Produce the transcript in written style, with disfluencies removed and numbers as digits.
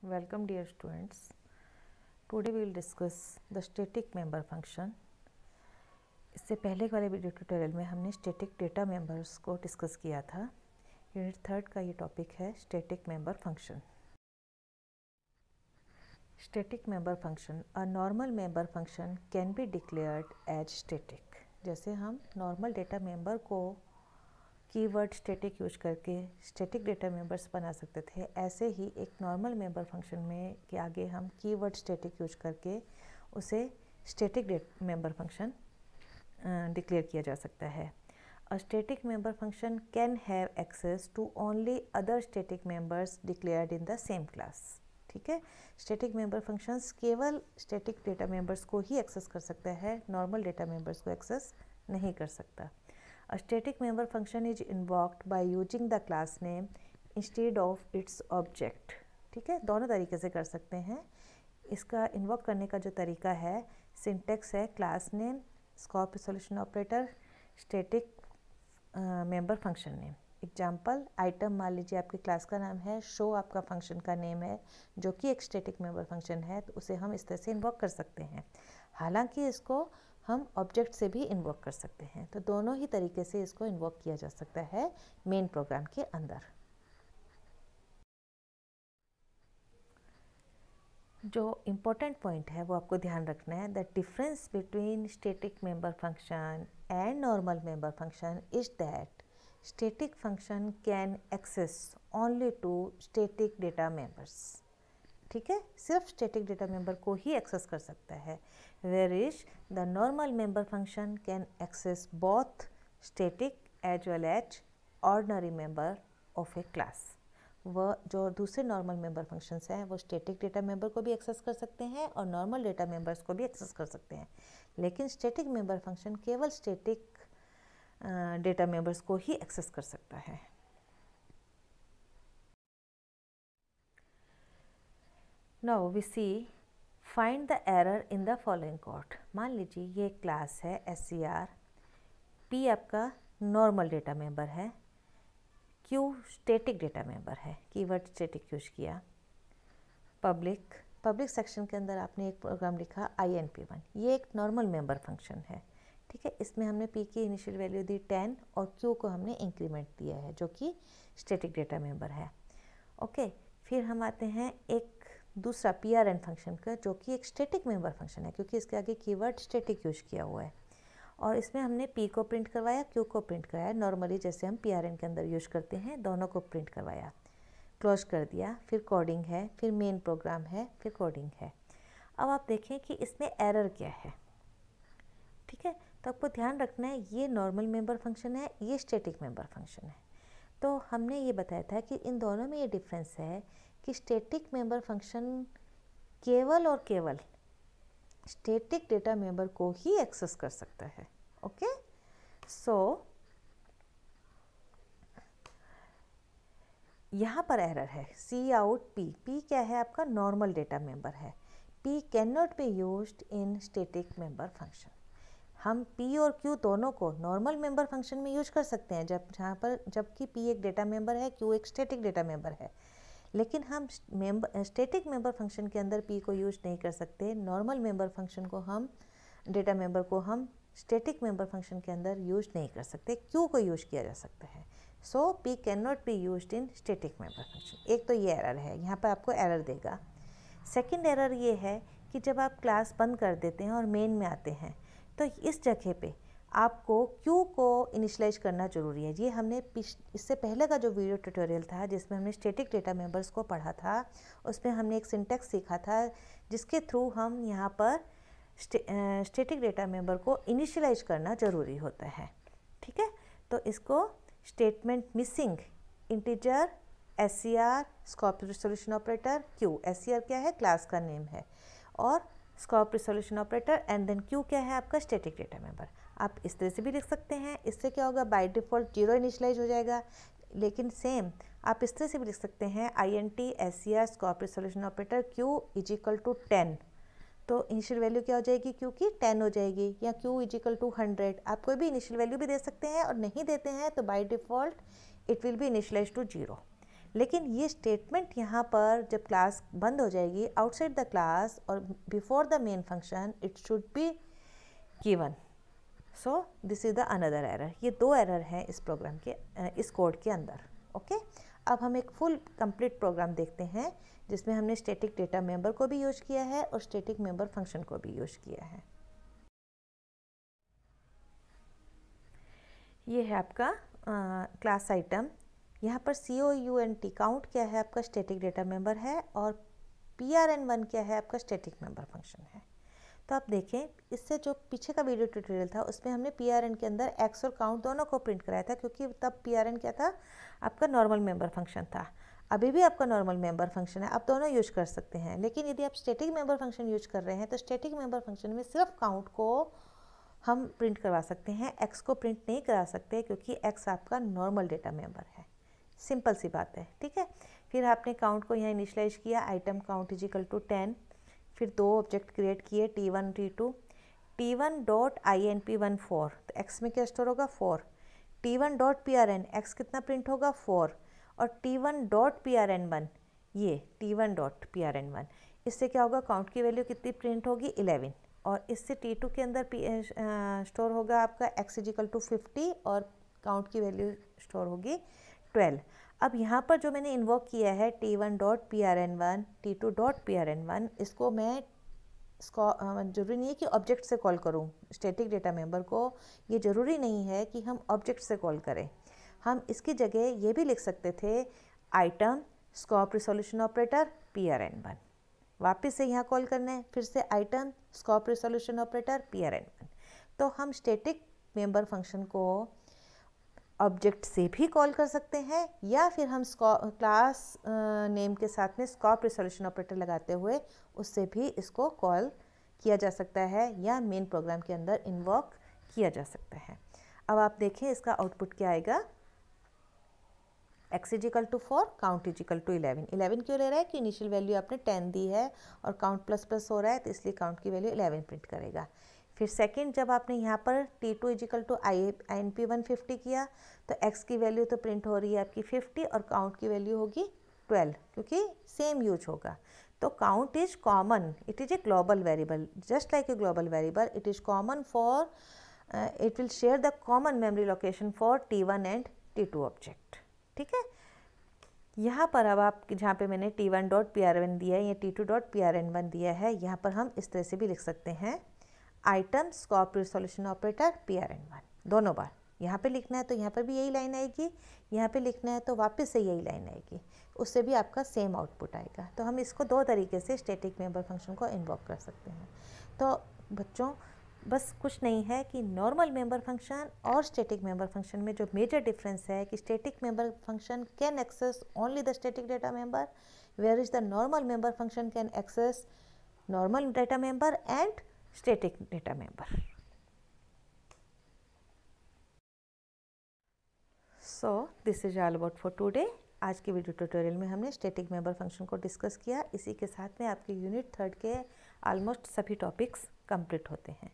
Welcome dear students. Today we will discuss the static member function. इससे पहले वाले video tutorial में हमने स्टैटिक डेटा मेंबर्स को डिस्कस किया था. यूनिट 3 का ये टॉपिक है static member function. Static member function, a normal member function can be declared as static. जैसे हम नॉर्मल डेटा मेंबर को कीवर्ड स्टैटिक यूज करके स्टैटिक डेटा मेंबर्स बना सकते थे, ऐसे ही एक नॉर्मल मेंबर फंक्शन में के आगे हम कीवर्ड स्टैटिक यूज करके उसे स्टैटिक मेंबर फंक्शन डिक्लेयर किया जा सकता है. A static member function can have access to only other static members declared in the same class. ठीक है, स्टैटिक मेंबर फंक्शंस केवल स्टैटिक डेटा मेंबर्स को ही एक्सेस कर सकता है, नॉर्मल डेटा मेंबर्स को एक्सेस नहीं कर सकता. A static member function is invoked by using the class name instead of its object. ठीक है, दोनों तरीके से कर सकते हैं. इसका इन्वॉक करने का जो तरीका है, सिंटेक्स है class name, scope resolution operator, static member function name. Example, item मान लीजिए आपके क्लास का नाम है, शो आपका फंक्शन का नेम है जो कि एक स्टैटिक मेंबर फंक्शन है, तो उसे हम इस तरह से इन्वॉक कर सकते हैं. हालांकि इसको हम ऑब्जेक्ट से भी इन्वॉक कर सकते हैं, तो दोनों ही तरीके से इसको इन्वॉक किया जा सकता है मेन प्रोग्राम के अंदर. जो इम्पोर्टेंट पॉइंट है वो आपको ध्यान रखना है. The difference between static member function and normal member function is that static function can access only to static data members. ठीक है, सिर्फ स्टैटिक डेटा मेंबर को ही एक्सेस कर सकता है, whereas the normal member function can access both static as well as ordinary member of a class. वह जो दूसरे नॉर्मल मेंबर फंक्शंस हैं वो स्टैटिक डेटा मेंबर को भी एक्सेस कर सकते हैं और नॉर्मल डेटा मेंबर्स को भी एक्सेस कर सकते हैं, लेकिन स्टैटिक मेंबर फंक्शन केवल स्टैटिक डेटा मेंबर्स को ही एक्सेस कर सकता है. Now we see find the error in the following code. मान लीजिए ये क्लास है SCR, P आपका नॉर्मल डेटा मेंबर है, Q स्टैटिक डेटा मेंबर है, कीवर्ड स्टैटिक यूज किया. पब्लिक सेक्शन के अंदर आपने एक प्रोग्राम लिखा INP1, ये एक नॉर्मल मेंबर फंक्शन है. ठीक है, इसमें हमने P की इनिशियल वैल्यू दी 10 और Q को हमने इंक्रीमेंट दिया है जो कि स्टैटिक डेटा मेंबर है. ओके, फिर हम आते हैं एक दूसरा PRN फंक्शन का जो कि एक स्टैटिक मेंबर फंक्शन है, क्योंकि इसके आगे कीवर्ड स्टैटिक यूज किया हुआ है, और इसमें हमने P को प्रिंट करवाया, Q को प्रिंट कराया, नॉर्मली जैसे हम PRN के अंदर यूज करते हैं, दोनों को प्रिंट करवाया, क्लोज कर दिया. फिर कोडिंग है, फिर मेन प्रोग्राम है, फिर कोडिंग है. अब आप देखें कि इसमें एरर क्या है. ठीक है, तो आपको ध्यान रखना है ये नॉर्मल मेंबर फंक्शन है, ये स्टैटिक मेंबर फंक्शन है. तो हमने ये बताया था कि इन दोनों में ये डिफरेंस है कि स्टैटिक मेंबर फंक्शन केवल और केवल स्टैटिक डेटा मेंबर को ही एक्सेस कर सकता है. ओके, सो यहाँ पर एरर है सी आउट P. P क्या है? आपका नॉर्मल डेटा मेंबर है. P can not be used in static member function. हम P और Q दोनों को नॉर्मल मेंबर फंक्शन में यूज कर सकते हैं जबकि P एक डेटा मेंबर है, Q एक स्टैटिक डेटा मेंबर है, लेकिन हम स्टैटिक मेंबर फंक्शन के अंदर P को यूज नहीं कर सकते. नॉर्मल मेंबर फंक्शन को हम डेटा मेंबर को हम स्टैटिक मेंबर फंक्शन के अंदर यूज नहीं कर सकते, Q को यूज किया जा सकता है. सो P can not be used in static member function. एक तो ये एरर है, यहाँ पर आपको एरर देगा. सेकेंड एरर ये है कि जब आप क्लास बंद कर देते हैं और मेन में आते हैं तो इस जगह पे आपको Q को इनिशलाइज करना ज़रूरी है. ये हमने इससे पहले का जो वीडियो ट्यूटोरियल था जिसमें हमने स्टैटिक डेटा मेंबर्स को पढ़ा था, उसमें हमने एक सिंटेक्स सीखा था जिसके थ्रू हम यहाँ पर स्टैटिक डेटा मेंबर को इनिशियलाइज करना ज़रूरी होता है. ठीक है, तो इसको statement missing integer SCR scope resolution operator Q. SCR क्या है? क्लास का नेम है, और scope resolution operator and then Q क्या है? आपका स्टैटिक डेटा मेंबर. आप इस तरह से भी लिख सकते हैं. इससे क्या होगा? बाय डिफ़ॉल्ट 0 इनिशियलाइज हो जाएगा, लेकिन सेम आप इस तरह से भी लिख सकते हैं INT SCR scope resolution operator Q is equal to 10. तो इनिशियल वैल्यू क्या हो जाएगी? Q की 10 हो जाएगी, या Q इज इक्वल टू 100. आप कोई भी इनिशियल वैल्यू भी दे सकते हैं, और नहीं देते हैं तो by default it will be initialize to 0. लेकिन ये स्टेटमेंट यहाँ पर जब क्लास बंद हो जाएगी, आउटसाइड द क्लास और before the main function, it should be given. So this is the another error. ये 2 एरर हैं इस प्रोग्राम के, इस कोड के अंदर। ओके, अब हम एक फुल कंप्लीट प्रोग्राम देखते हैं जिसमें हमने स्टैटिक डेटा मेंबर को भी यूज किया है और स्टैटिक मेंबर फंक्शन को भी यूज किया है। ये है आपका क्लास आइटम। यहाँ पर COUNT काउंट क्या है आपका स्टैटिक डेटा मेंबर है, और PRN1 क्या है आपका स्टैटिक मेंबर फंक्शन है। तो आप देखें, इससे जो पीछे का वीडियो ट्यूटोरियल था उसमें हमने PRN के अंदर एक्स और काउंट दोनों को प्रिंट कराया था, क्योंकि तब PRN क्या था आपका नॉर्मल मेंबर फंक्शन था। अभी भी आपका नॉर्मल मेंबर फंक्शन है, आप दोनों यूज कर सकते हैं। लेकिन यदि आप स्टैटिक मेंबर फंक्शन यूज कर रहे हैं तो स्टैटिक मेंबर फंक्शन में सिर्फ काउंट को हम प्रिंट करवा सकते हैं, एक्स को प्रिंट नहीं करा सकते, क्योंकि एक्स आपका नॉर्मल डेटा मेंबर है। सिंपल सी बात है, ठीक है। फिर आपने काउंट को यहाँ इनिशलाइज किया, item count is equal to 10। फिर 2 ऑब्जेक्ट क्रिएट किए, T1 T2। T1 dot INP1 4, तो एक्स में क्या स्टोर होगा 4। T1 डॉट PRN, एक्स कितना प्रिंट होगा 4। और T1 डॉट PRN1, ये T1 डॉट PRN1, इससे क्या होगा काउंट की वैल्यू कितनी प्रिंट होगी 11। और इससे T2 के अंदर स्टोर होगा आपका x इज इक्वल टू 50 और काउंट की वैल्यू स्टोर होगी 12। अब यहाँ पर जो मैंने इन्वोक किया है T1 dot PRN1, T2 dot PRN1, इसको मैं जरूरी नहीं है कि ऑब्जेक्ट से कॉल करूँ स्टैटिक डेटा मेंबर को। ये ज़रूरी नहीं है कि हम ऑब्जेक्ट से कॉल करें। हम इसकी जगह ये भी लिख सकते थे item scope resolution operator PRN1। वापस से यहाँ कॉल करना है, फिर से item scope resolution operator PRN1। तो हम स्टैटिक मेंबर फंक्शन को ऑब्जेक्ट से भी कॉल कर सकते हैं, या फिर हम क्लास नेम के साथ में स्कोप रिसोल्यूशन ऑपरेटर लगाते हुए उससे भी इसको कॉल किया जा सकता है, या मेन प्रोग्राम के अंदर इन्वोक किया जा सकता है। अब आप देखें इसका आउटपुट क्या आएगा। x is equal to 4, count is equal to 11। 11 क्यों ले रहा है कि इनिशियल वैल्यू आपने 10 दी है और काउंट प्लस प्लस हो रहा है, तो इसलिए काउंट की वैल्यू 11 प्रिंट करेगा। फिर सेकंड जब आपने यहाँ पर T2 is equal to INP1 50 किया, तो x की वैल्यू तो प्रिंट हो रही है आपकी 50 और काउंट की वैल्यू होगी 12, क्योंकि सेम यूज होगा। तो count is common, it is a global variable, just like a global variable it is common for it will share the common memory location for T1 and T2 object. ठीक है, यहाँ पर अब आप जहाँ पे मैंने T1 डॉट PRN दिया है या T2 डॉट PRN1 दिया है, यहाँ पर हम इस तरह से भी लिख सकते हैं item scope resolution operator PRN1। दोनों बार यहाँ पे लिखना है तो यहाँ पर भी यही लाइन आएगी, यहाँ पे लिखना है तो वापस से यही लाइन आएगी, उससे भी आपका सेम आउटपुट आएगा। तो हम इसको 2 तरीके से स्टैटिक मेंबर फंक्शन को इन्वोक कर सकते हैं। तो बच्चों बस कुछ नहीं है कि नॉर्मल मेंबर फंक्शन और स्टैटिक मेंबर फंक्शन में जो मेजर डिफरेंस है कि static member function can access only the static data member, where is the normal member function can access normal data member and static data member. So this is all about for today. आज के video tutorial में हमने static member function को discuss किया। इसी के साथ में आपके यूनिट 3 के ऑलमोस्ट सभी टॉपिक्स कंप्लीट होते हैं।